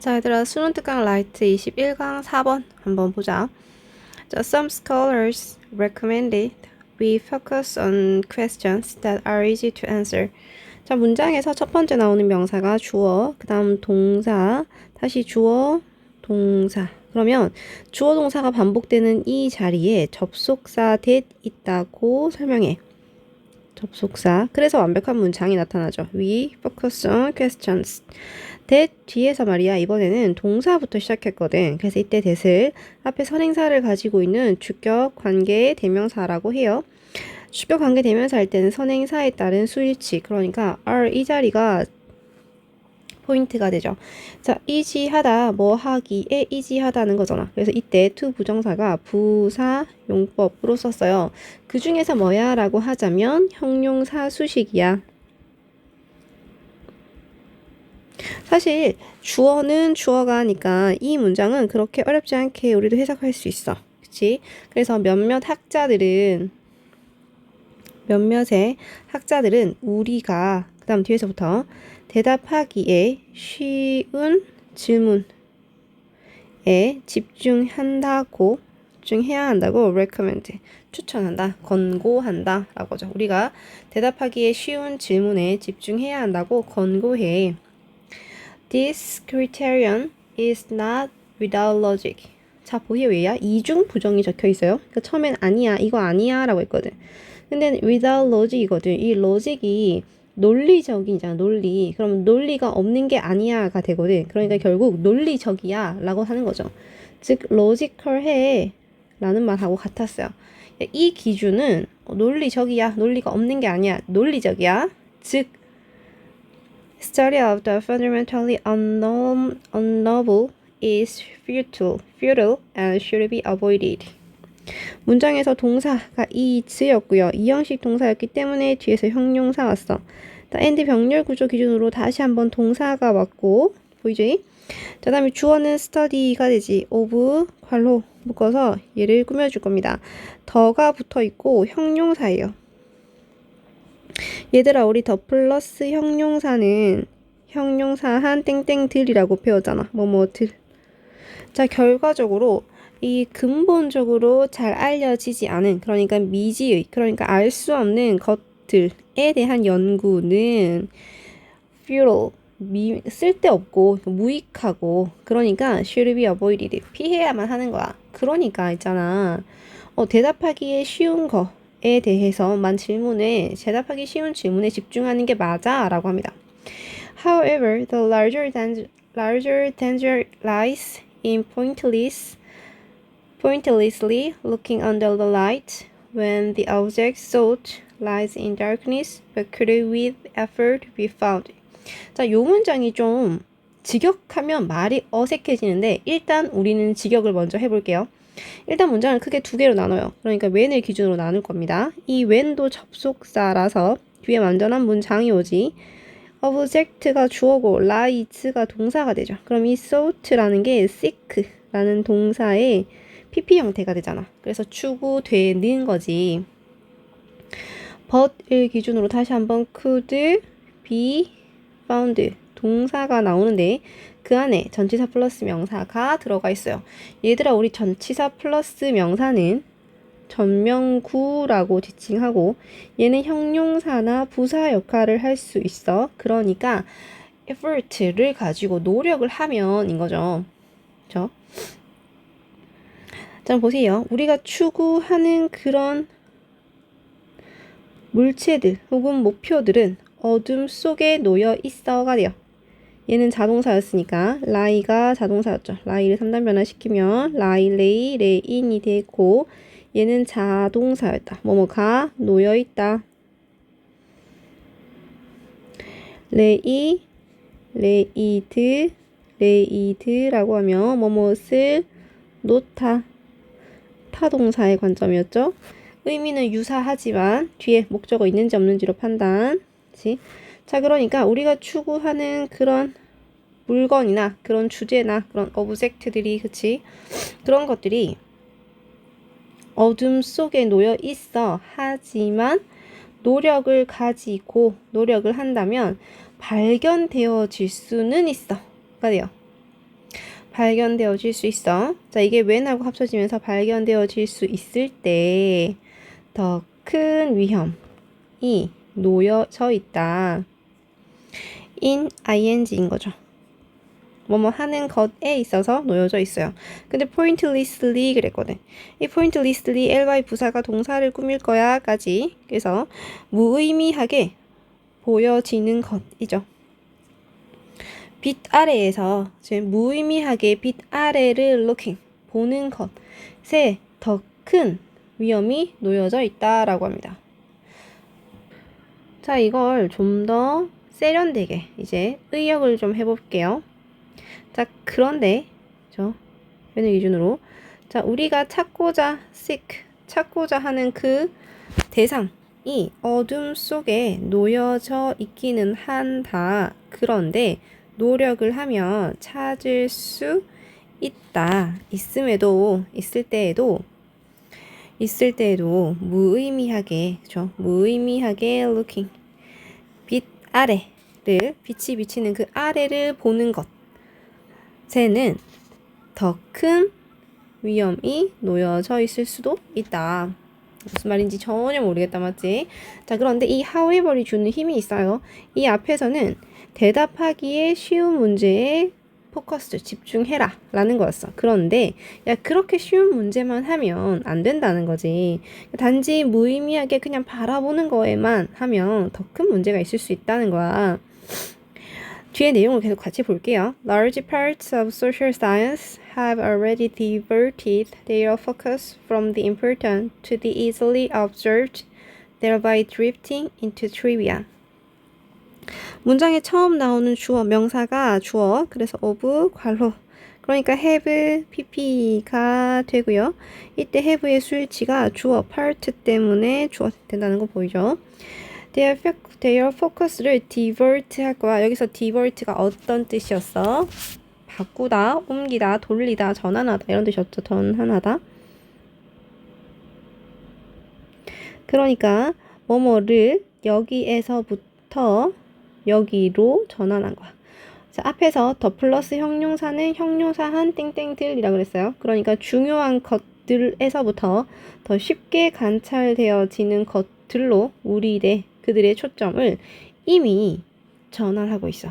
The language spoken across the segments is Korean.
자, 얘들아, 수능 특강 라이트 21강 4번 한번 보자. 자, some scholars recommended we focus on questions that are easy to answer. 자, 문장에서 첫 번째 나오는 명사가 주어, 그 다음 동사, 다시 주어, 동사. 그러면 주어 동사가 반복되는 이 자리에 접속사 that 있다고 설명해. 접속사. 그래서 완벽한 문장이 나타나죠. We focus on questions. that 뒤에서 말이야. 이번에는 동사부터 시작했거든. 그래서 이때 that을 앞에 선행사를 가지고 있는 주격 관계 대명사라고 해요. 주격 관계 대명사 할 때는 선행사에 따른 수일치. 그러니까 are 이 자리가 포인트가 되죠. 자, 이지하다, 뭐 하기에 이지하다는 거잖아. 그래서 이때 to 부정사가 부사 용법으로 썼어요. 그 중에서 뭐야? 라고 하자면 형용사 수식이야. 사실 주어는 주어가 하니까 이 문장은 그렇게 어렵지 않게 우리도 해석할 수 있어. 그치? 그래서 몇몇의 학자들은 우리가 그 다음 뒤에서부터 대답하기에 쉬운 질문에 집중해야 한다고 recommend, 추천한다, 권고한다 라고 하죠. 우리가 대답하기에 쉬운 질문에 집중해야 한다고 권고해. This criterion is not without logic. 자, 보기 왜야? 이중 부정이 적혀 있어요. 그러니까 처음엔 아니야, 이거 아니야 라고 했거든. 근데 without logic이거든. 이 logic이 논리적이잖아, 논리. 그럼 논리가 없는 게 아니야가 되거든. 그러니까 결국 논리적이야 라고 하는 거죠. 즉 logical해 라는 말하고 같았어요. 이 기준은 논리적이야, 논리가 없는 게 아니야, 논리적이야. 즉 study of the fundamentally unknowable is futile and should be avoided. 문장에서 동사가 is였고요. 이형식 동사였기 때문에 뒤에서 형용사 왔어. and 병렬 구조 기준으로 다시 한번 동사가 왔고, 보이지? 자, 다음에 주어는 study가 되지. of 괄호 묶어서 얘를 꾸며줄 겁니다. 더가 붙어 있고 형용사예요. 얘들아, 우리 더 플러스 형용사는 형용사한 땡땡들이라고 배웠잖아. 뭐뭐들. 자, 결과적으로 이 근본적으로 잘 알려지지 않은, 그러니까 미지의, 그러니까 알 수 없는 것들에 대한 연구는 futile, 쓸데없고 무익하고, 그러니까 should be avoided, 피해야만 하는 거야. 그러니까 있잖아, 대답하기에 쉬운 거에 대해서만 대답하기 쉬운 질문에 집중하는 게 맞아 라고 합니다. However, the larger danger lies in pointlessly looking under the light when the object sought lies in darkness but could with effort be found. 자, 요 문장이 좀 직역하면 말이 어색해지는데 일단 우리는 직역을 먼저 해볼게요. 일단 문장을 크게 두 개로 나눠요. 그러니까 when을 기준으로 나눌 겁니다. 이 when도 접속사라서 뒤에 완전한 문장이 오지. object가 주어고 light가 동사가 되죠. 그럼 이 sought라는 게 seek라는 동사의 PP 형태가 되잖아. 그래서 추구되는 거지. but을 기준으로 다시 한번 could be found 동사가 나오는데 그 안에 전치사 플러스 명사가 들어가 있어요. 얘들아, 우리 전치사 플러스 명사는 전명구라고 지칭하고 얘는 형용사나 부사 역할을 할 수 있어. 그러니까 effort를 가지고 노력을 하면인 거죠. 그렇죠? 자, 보세요. 우리가 추구하는 그런 물체들 혹은 목표들은 어둠 속에 놓여 있어가 돼요. 얘는 자동사였으니까 lie가 자동사였죠. lie를 3단 변화시키면 lie, lay, layin이 되고 얘는 자동사였다. 뭐뭐가 놓여있다. lay, laid라고 하면 뭐뭇을 놓다. 타동사의 관점이었죠. 의미는 유사하지만 뒤에 목적어 있는지 없는지로 판단. 그치? 자, 그러니까 우리가 추구하는 그런 물건이나 그런 주제나 그런 오브젝트들이, 그치? 그런 것들이 어둠 속에 놓여 있어. 하지만 노력을 가지고 노력을 한다면 발견되어질 수는 있어. 가 돼요. 발견되어질 수 있어. 자, 이게 when하고 합쳐지면서 발견되어질 수 있을 때 더 큰 위험이 놓여져 있다. in ing인 거죠. 뭐뭐 하는 것에 있어서 놓여져 있어요. 근데 pointlessly 그랬거든. 이 pointlessly ly 부사가 동사를 꾸밀 거야 까지. 그래서 무의미하게 보여지는 것이죠. 빛 아래에서 지금 무의미하게 빛 아래를 looking 보는 것에 더 큰 위험이 놓여져 있다라고 합니다. 자, 이걸 좀 더 세련되게 이제 의역을 좀 해볼게요. 자, 그런데 얘는 기준으로 자, 우리가 찾고자 찾고자 하는 그 대상이 어둠 속에 놓여져 있기는 한다. 그런데 노력을 하면 찾을 수 있다. 있을 때에도 무의미하게 무의미하게 looking 빛 아래를 빛이 비치는 그 아래를 보는 것에는 더 큰 위험이 놓여져 있을 수도 있다. 무슨 말인지 전혀 모르겠다, 맞지? 자, 그런데 이 however이 주는 힘이 있어요. 이 앞에서는 대답하기에 쉬운 문제에 포커스, 집중해라 라는 거였어. 그런데 야, 그렇게 쉬운 문제만 하면 안 된다는 거지. 단지 무의미하게 그냥 바라보는 거에만 하면 더 큰 문제가 있을 수 있다는 거야. 뒤에 내용을 계속 같이 볼게요. Large parts of social science have already diverted their focus from the important to the easily observed, thereby drifting into trivia. 문장에 처음 나오는 주어, 명사가 주어, 그래서 of, 괄호. 그러니까 have, pp가 되고요. 이때 have의 수일치가 주어, part 때문에 주어 된다는 거 보이죠? their focus를 divert 할 거야. 여기서 divert가 어떤 뜻이었어? 바꾸다, 옮기다, 돌리다, 전환하다 이런 뜻이었죠. 전환하다. 그러니까 뭐뭐를 여기에서부터 여기로 전환한 거야. 자, 앞에서 더 플러스 형용사는 형용사한 땡땡들이라 그랬어요. 그러니까 중요한 것들에서부터 더 쉽게 관찰되어지는 것들로 그들의 초점을 이미 전환하고 있어.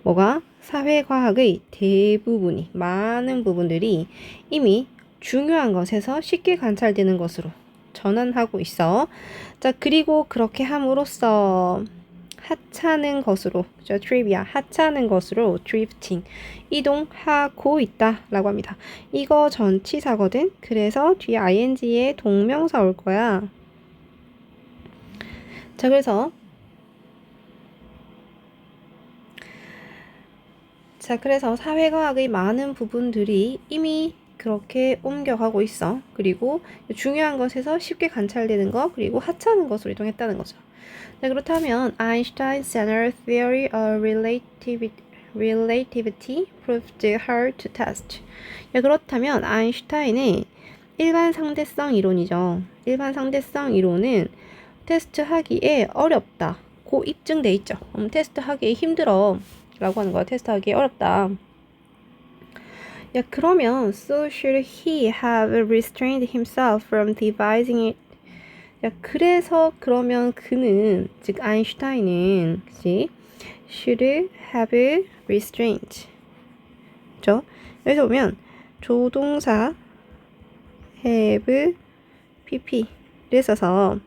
뭐가? 사회과학의 대부분이, 많은 부분들이 이미 중요한 것에서 쉽게 관찰되는 것으로 전환하고 있어. 자, 그리고 그렇게 함으로써 하찮은 것으로, 그죠? 트리비아, 하찮은 것으로 drifting, 이동하고 있다라고 합니다. 이거 전치사거든. 그래서 뒤에 ing에 동명사 올 거야. 자, 그래서 사회과학의 많은 부분들이 이미 그렇게 옮겨가고 있어. 그리고 중요한 것에서 쉽게 관찰되는 것, 그리고 하찮은 것으로 이동했다는 거죠. 자, 그렇다면 Einstein's general theory of relativity proved hard to test. 야, 그렇다면 아인슈타인의 일반 상대성 이론이죠. 일반 상대성 이론은 테스트하기에 어렵다. 고 입증돼 있죠. 테스트하기 힘들어 라고 하는 거야. 테스트하기 어렵다. 야, 그러면 so should he have restrained himself from devising it? 야, 그래서 그러면 그는, 즉 아인슈타인은, 그치? should have restrained. 그죠? 여기서 보면 조동사 have pp를 써서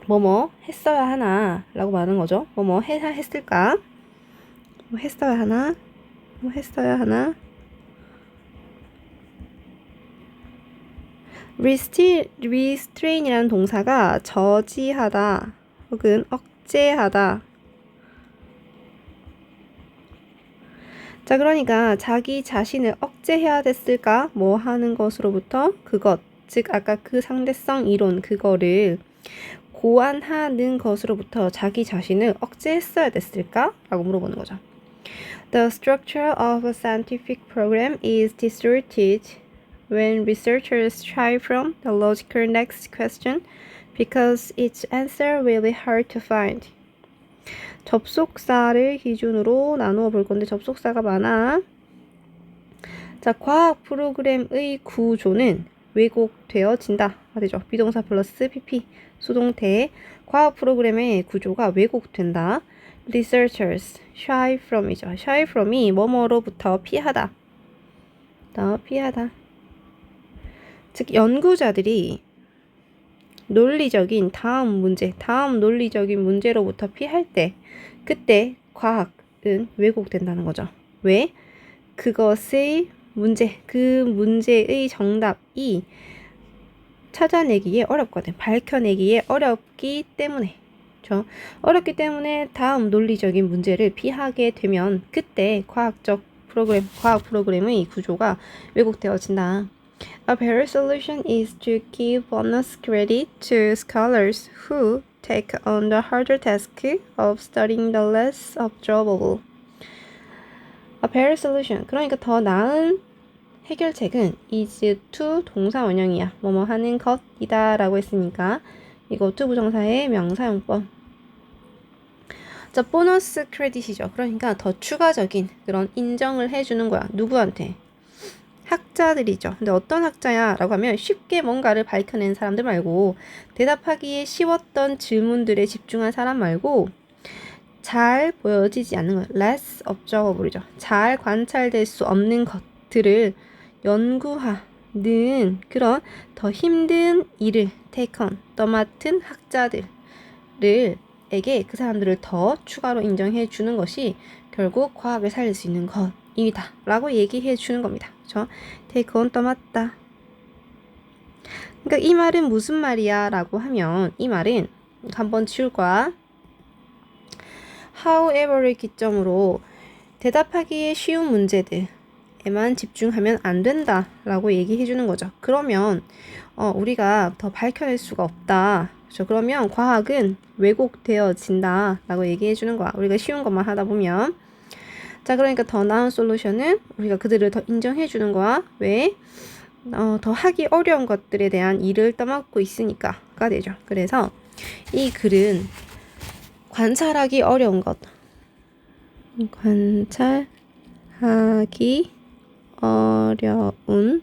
뭐뭐 했어야 하나 라고 말하는 거죠. 뭐뭐 했을까? 뭐 했어야 하나? 뭐 했어야 하나? restrain이라는 동사가 저지하다 혹은 억제하다. 자, 그러니까 자기 자신을 억제해야 됐을까? 뭐 하는 것으로부터 그것, 즉 아까 그 상대성 이론 그거를 고안하는 것으로부터 자기 자신을 억제했어야 됐을까? 라고 물어보는 거죠. The structure of a scientific program is distorted when researchers try from the logical next question because its answer will be hard to find. 접속사를 기준으로 나누어 볼 건데 접속사가 많아. 자, 과학 프로그램의 구조는 왜곡되어진다. 되죠. 비동사 플러스 PP 수동태. 과학 프로그램의 구조가 왜곡된다. Researchers shy from이죠. shy from이 뭐뭐로부터 피하다. 피하다. 즉 연구자들이 논리적인 다음 논리적인 문제로부터 피할 때 그때 과학은 왜곡된다는 거죠. 왜? 그것의 문제, 그 문제의 정답이 찾아내기에 어렵거든. 밝혀내기에 어렵기 때문에. 그렇죠? 어렵기 때문에 다음 논리적인 문제를 피하게 되면 그때 과학 프로그램의 구조가 왜곡되어진다. A better solution is to give bonus credit to scholars who take on the harder task of studying the less observable. A better solution. 그러니까 더 나은 해결책은 is to 동사 원형이야. 뭐뭐 하는 것이다 라고 했으니까 이거 to 부정사의 명사용법. 자, 보너스 크레딧이죠. 그러니까 더 추가적인 그런 인정을 해주는 거야. 누구한테? 학자들이죠. 근데 어떤 학자야? 라고 하면 쉽게 뭔가를 밝혀낸 사람들 말고 대답하기에 쉬웠던 질문들에 집중한 사람 말고 잘 보여지지 않는 것, less observable이죠. 잘 관찰될 수 없는 것들을 연구하는 그런 더 힘든 일을 take on, 떠맡은 학자들에게 그 사람들을 더 추가로 인정해 주는 것이 결국 과학을 살릴 수 있는 것이다 라고 얘기해 주는 겁니다. 그렇죠? take on, 떠맡다. 그러니까 이 말은 무슨 말이야 라고 하면 이 말은 한번 지울 거야. however를 기점으로 대답하기에 쉬운 문제들에만 집중하면 안 된다 라고 얘기해 주는 거죠. 그러면 우리가 더 밝혀낼 수가 없다. 그렇죠? 그러면 과학은 왜곡되어진다 라고 얘기해 주는 거야. 우리가 쉬운 것만 하다 보면. 자, 그러니까 더 나은 솔루션은 우리가 그들을 더 인정해 주는 거야. 왜? 더 하기 어려운 것들에 대한 일을 떠맡고 있으니까가 되죠. 그래서 이 글은 관찰하기 어려운 것, 관찰하기 어려운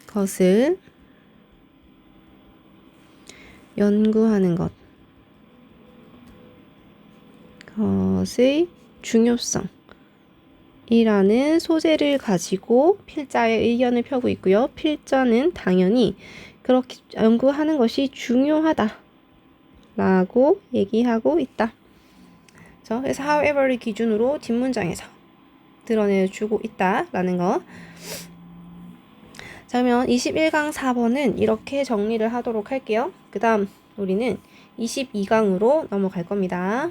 것을 연구하는 것의 중요성이라는 소재를 가지고 필자의 의견을 펴고 있고요. 필자는 당연히 그렇게 연구하는 것이 중요하다 라고 얘기하고 있다. 그래서 however를 기준으로 뒷문장에서 드러내주고 있다라는 거. 자, 그러면 21강 4번은 이렇게 정리를 하도록 할게요. 그 다음 우리는 22강으로 넘어갈 겁니다.